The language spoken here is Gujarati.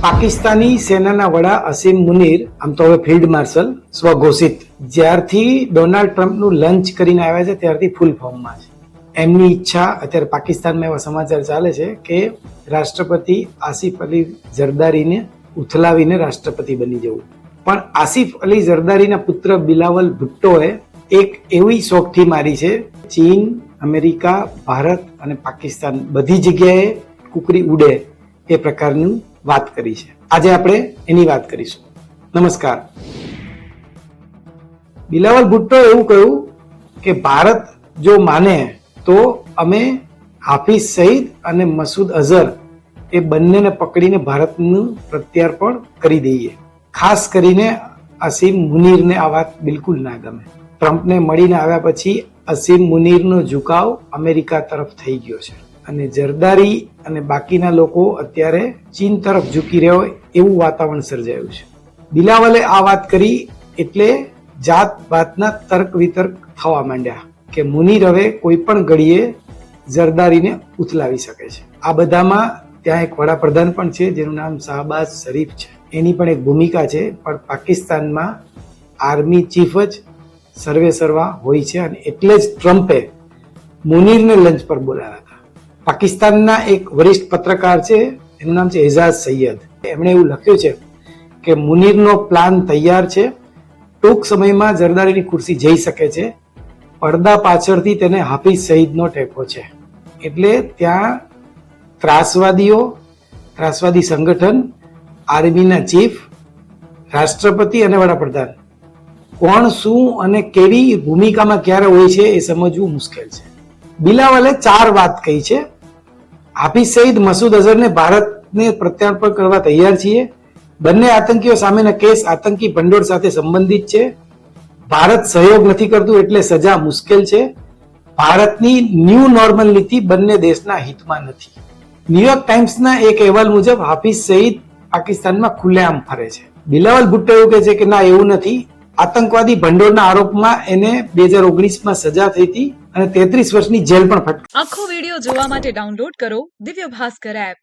પાકિસ્તાની સેનાના વડા અસીમ મુનીર, આમ તો હવે ફિલ્ડ માર્શલ સ્વઘોષિત, જ્યારથી ડોનાલ્ડ ટ્રમ્પનું લંચ કરીને આવ્યા છે ત્યારથી ફૂલ ફોર્મમાં છે. એમની ઈચ્છા, અત્યારે પાકિસ્તાનમાં એવા સમાચાર ચાલે છે કે રાષ્ટ્રપતિ આસિફ અલી ઝરદારીને ઉથલાવીને રાષ્ટ્રપતિ બની જવું. પણ આસિફ અલી ઝરદારીના પુત્ર બિલાવલ ભુટ્ટોએ એક એવી શોખથી મારી છે, ચીન, અમેરિકા, ભારત અને પાકિસ્તાન બધી જગ્યાએ કુકરી ઉડે એ પ્રકારનું વાત કરી છે. આજે આપણે એની વાત કરીશું. નમસ્કાર. બિલાવલ ભુટ્ટો એવું કહ્યું કે ભારત જો માને તો અમે હાફિઝ સઈદ અને મસૂદ અઝહર એ બંનેને પકડીને ભારતનું પ્રત્યાર્પણ કરી દઈએ. ખાસ કરીને અસીમ મુનીરને આ વાત બિલકુલ ના ગમે. ટ્રમ્પને મળીને આવ્યા પછી અસીમ મુનીરનો ઝુકાવ અમેરિકા તરફ થઈ ગયો છે અને ઝરદારી અને બાકીના લોકો અત્યારે ચીન તરફ ઝૂકી રહ્યા હોય એવું વાતાવરણ સર્જાયું છે. બિલાવલે આ વાત કરી એટલે જાત ભાતના તર્ક વિતર્ક થવા માંડ્યા કે મુનીર હવે કોઈ પણ ઘડીએ ઝરદારીને ઉથલાવી શકે છે. આ બધામાં ત્યાં એક વડાપ્રધાન પણ છે જેનું નામ શાહબાઝ શરીફ છે, એની પણ એક ભૂમિકા છે. પણ પાકિસ્તાનમાં આર્મી ચીફ જ સર્વે સર્વા હોય છે અને એટલે જ ટ્રમ્પે મુનીરને લંચ પર બોલાવ્યા હતા. પાકિસ્તાનના એક વરિષ્ઠ પત્રકાર છે, એનું નામ છે એઝાઝ સૈયદ. એમણે એવું લખ્યું છે કે મુનીરનો પ્લાન તૈયાર છે, ટૂંક સમયમાં ઝરદારીની ખુરશી જઈ શકે છે, પડદા પાછળથી તેને હાફિઝ સઈદનો ટેકો છે. એટલે ત્યાં ત્રાસવાદી સંગઠન, આર્મીના ચીફ, રાષ્ટ્રપતિ અને વડાપ્રધાન કોણ શું અને કેવી ભૂમિકામાં ક્યારે હોય છે એ સમજવું મુશ્કેલ છે. બિલાવલે 4 વાત કહી છે. હાફિઝ સઈદ, મસૂદ અઝહરને ભારતને પ્રત્યાર્પણ કરવા તૈયાર છીએ. બંને આતંકીઓ સામેના કેસ આતંકી ભંડોળ સાથે સંબંધિત છે. ભારત સહયોગ નથી કરતું એટલે સજા મુશ્કેલ છે. ભારતની ન્યૂ નોર્મલ નીતિ બંને દેશના હિતમાં નથી. ન્યુયોર્ક ટાઈમ્સના એક અહેવાલ મુજબ હાફિઝ સઈદ પાકિસ્તાનમાં ખુલ્લેઆમ ફરે છે. બિલાવલ ભુટ્ટો એવું કહે છે કે ના, એવું નથી. આતંકવાદી ભંડોળના આરોપમાં એને 2019માં સજા થઈ હતી અને 33 વર્ષની જેલ પણ ફટકારી. આખો વિડિયો જોવા માટે ડાઉનલોડ કરો દિવ્ય ભાસ્કર એપ.